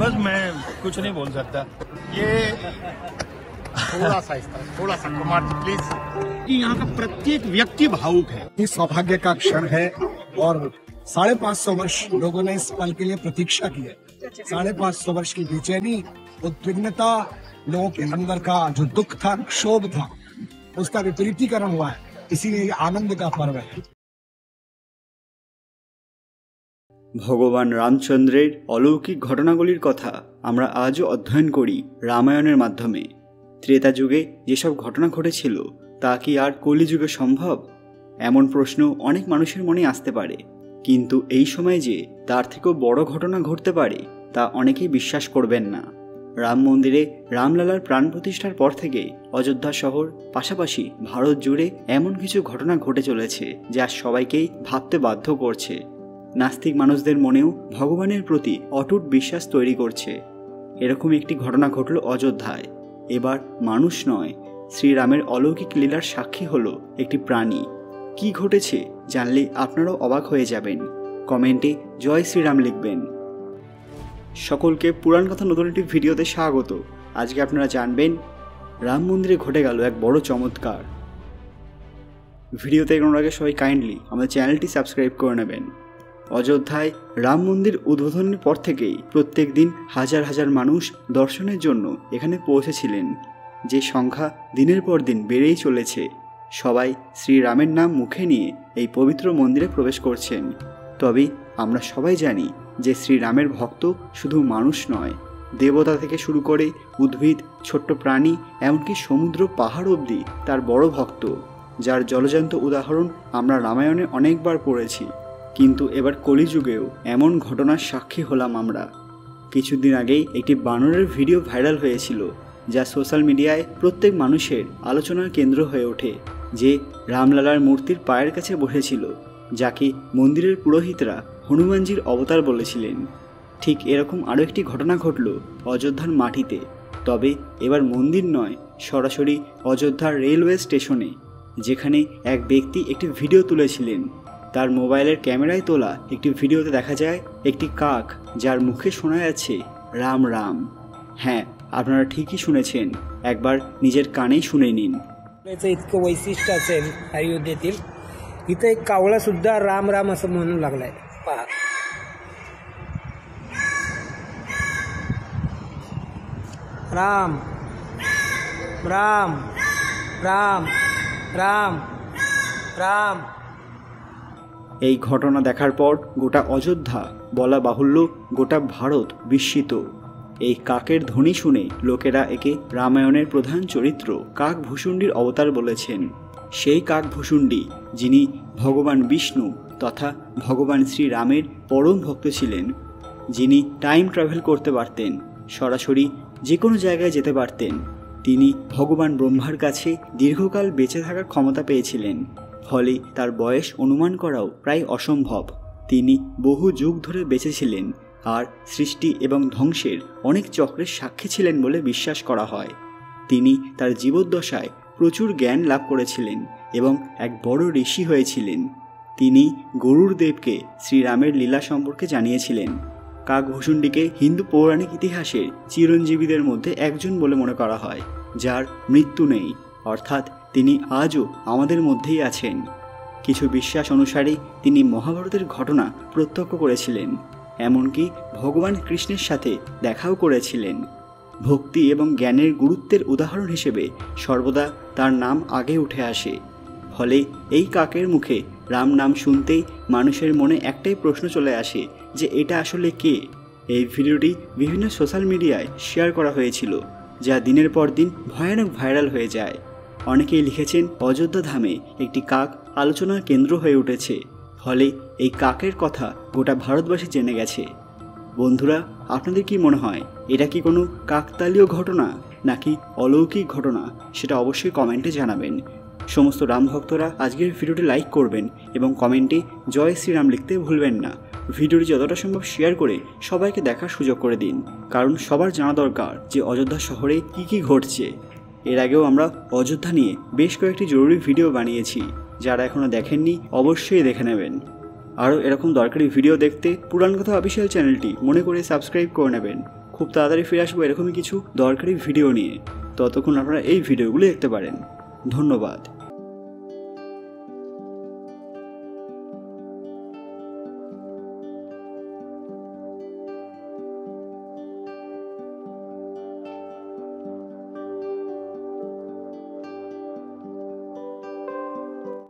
बस मैं कुछ नहीं बोल सकता। ये थोड़ा सा कुमार जी प्लीज। यहाँ का प्रत्येक व्यक्ति भावुक है। ये सौभाग्य का क्षण है और 550 वर्ष लोगों ने इस पल के लिए प्रतीक्षा की है। 550 वर्ष की बेचैनी, उद्विग्नता, लोगों के अंदर का जो दुख था, क्षोभ था, उसका विपरीतीकरण हुआ है। इसीलिए आनंद का पर्व है। ভগবান রামচন্দ্রের অলৌকিক ঘটনাগুলির কথা আমরা আজও অধ্যয়ন করি রামায়ণের মাধ্যমে। ত্রেতা যুগে যেসব ঘটনা ঘটেছিল তা কি আর কলিযুগে সম্ভব? এমন প্রশ্ন অনেক মানুষের মনে আসতে পারে, কিন্তু এই সময় যে তার থেকেও বড় ঘটনা ঘটতে পারে তা অনেকেই বিশ্বাস করবেন না। রাম মন্দিরে রামলালার প্রাণ প্রতিষ্ঠার পর থেকে অযোধ্যা শহর পাশাপাশি ভারত জুড়ে এমন কিছু ঘটনা ঘটে চলেছে যা সবাইকেই ভাবতে বাধ্য করছে। নাস্তিক মানুষদের মনেও ভগবানের প্রতি অটুট বিশ্বাস তৈরি করছে। এরকম একটি ঘটনা ঘটল অযোধ্যায়। এবার মানুষ নয়, শ্রীরামের অলৌকিক লীলার সাক্ষী হলো একটি প্রাণী। কি ঘটেছে জানলে আপনারাও অবাক হয়ে যাবেন। কমেন্টে জয় শ্রীরাম লিখবেন। সকলকে পুরাণ কথা নতুন একটি ভিডিওতে স্বাগত। আজকে আপনারা জানবেন রাম মন্দিরে ঘটে গেল এক বড় চমৎকার। ভিডিওতে এগোনোর আগে সবাই কাইন্ডলি আমাদের চ্যানেলটি সাবস্ক্রাইব করে নেবেন। অযোধ্যায় রাম মন্দির উদ্বোধনের পর থেকেই প্রত্যেক দিন হাজার হাজার মানুষ দর্শনের জন্য এখানে পৌঁছেছিলেন, যে সংখ্যা দিনের পর দিন বেড়েই চলেছে। সবাই শ্রীরামের নাম মুখে নিয়ে এই পবিত্র মন্দিরে প্রবেশ করছেন। তবে আমরা সবাই জানি যে শ্রীরামের ভক্ত শুধু মানুষ নয়, দেবতা থেকে শুরু করে উদ্ভিদ, ছোট্ট প্রাণী, এমনকি সমুদ্র পাহাড় অবধি তার বড় ভক্ত, যার জলজান্ত উদাহরণ আমরা রামায়ণে অনেকবার পড়েছি। কিন্তু এবার কলিযুগেও এমন ঘটনার সাক্ষী হলাম আমরা। কিছুদিন আগেই একটি বানরের ভিডিও ভাইরাল হয়েছিল, যা সোশ্যাল মিডিয়ায় প্রত্যেক মানুষের আলোচনার কেন্দ্র হয়ে ওঠে, যে রামলালার মূর্তির পায়ের কাছে বসেছিল, যাকে মন্দিরের পুরোহিতরা হনুমানজির অবতার বলেছিলেন। ঠিক এরকম আরও একটি ঘটনা ঘটল অযোধ্যার মাটিতে। তবে এবার মন্দির নয়, সরাসরি অযোধ্যার রেলওয়ে স্টেশনে, যেখানে এক ব্যক্তি একটি ভিডিও তুলেছিলেন। তার মোবাইলের ক্যামেরায় তোলা একটি ভিডিওতে দেখা যায় একটি কাক, যার মুখে শোনা যাচ্ছে রাম राम। হ্যাঁ, আপনারা ঠিকই শুনেছেন, একবার নিজের কানেই শুনে নিন। इतकं वैशिष्ट्य असेल अयोध्येतील, इथं एक कावळा सुद्धा राम राम असं म्हणू लागलाय। पहा, राम राम राम राम राम। এই ঘটনা দেখার পর গোটা অযোধ্যা, বলা বাহুল্য গোটা ভারত বিস্মিত। এই কাকের ধ্বনি শুনে লোকেরা একে রামায়ণের প্রধান চরিত্র কাকভূষুণ্ডির অবতার বলেছেন। সেই কাকভূষুণ্ডি, যিনি ভগবান বিষ্ণু তথা ভগবান শ্রীরামের পরম ভক্ত ছিলেন, যিনি টাইম ট্রাভেল করতে পারতেন, সরাসরি যে কোনো জায়গায় যেতে পারতেন। তিনি ভগবান ব্রহ্মার কাছে দীর্ঘকাল বেঁচে থাকার ক্ষমতা পেয়েছিলেন, ফলে তার বয়স অনুমান করাও প্রায় অসম্ভব। তিনি বহু যুগ ধরে বেঁচেছিলেন আর সৃষ্টি এবং ধ্বংসের অনেক চক্রের সাক্ষী ছিলেন বলে বিশ্বাস করা হয়। তিনি তার জীবদ্দশায় প্রচুর জ্ঞান লাভ করেছিলেন এবং এক বড় ঋষি হয়েছিলেন। তিনি গরুড় দেবকে শ্রীরামের লীলা সম্পর্কে জানিয়েছিলেন। কাকভূষুণ্ডিকে হিন্দু পৌরাণিক ইতিহাসের চিরঞ্জীবীদের মধ্যে একজন বলে মনে করা হয়, যার মৃত্যু নেই, অর্থাৎ তিনি আজও আমাদের মধ্যেই আছেন। কিছু বিশ্বাস অনুসারে তিনি মহাভারতের ঘটনা প্রত্যক্ষ করেছিলেন, এমনকি ভগবান কৃষ্ণের সাথে দেখাও করেছিলেন। ভক্তি এবং জ্ঞানের গুরুত্বের উদাহরণ হিসেবে সর্বদা তার নাম আগে উঠে আসে। ফলে এই কাকের মুখে রাম নাম শুনতেই মানুষের মনে একটাই প্রশ্ন চলে আসে যে এটা আসলে কে। এই ভিডিওটি বিভিন্ন সোশ্যাল মিডিয়ায় শেয়ার করা হয়েছিল, যা দিনের পর দিন ভয়ানক ভাইরাল হয়ে যায়। অনেকেই লিখেছেন অযোধ্যা ধামে একটি কাক আলোচনার কেন্দ্র হয়ে উঠেছে, ফলে এই কাকের কথা গোটা ভারতবাসী জেনে গেছে। বন্ধুরা, আপনাদের কি মনে হয়, এটা কি কোনো কাকতালীয় ঘটনা নাকি অলৌকিক ঘটনা? সেটা অবশ্যই কমেন্টে জানাবেন। সমস্ত রাম ভক্তরা আজকের ভিডিওটি লাইক করবেন এবং কমেন্টে জয় শ্রীরাম লিখতে ভুলবেন না। ভিডিওটি যতটা সম্ভব শেয়ার করে সবাইকে দেখার সুযোগ করে দিন, কারণ সবার জানা দরকার যে অযোধ্যা শহরে কি কি ঘটছে। এর আগেও আমরা অযোধ্যা নিয়ে বেশ কয়েকটি জরুরি ভিডিও বানিয়েছি, যারা এখনও দেখেননি অবশ্যই দেখে নেবেন। আরও এরকম দরকারি ভিডিও দেখতে পুরাণ কথা অফিসিয়াল চ্যানেলটি মনে করে সাবস্ক্রাইব করে নেবেন। খুব তাড়াতাড়ি ফিরে আসবো এরকমই কিছু দরকারি ভিডিও নিয়ে। ততক্ষণ আপনারা এই ভিডিওগুলি দেখতে পারেন। ধন্যবাদ।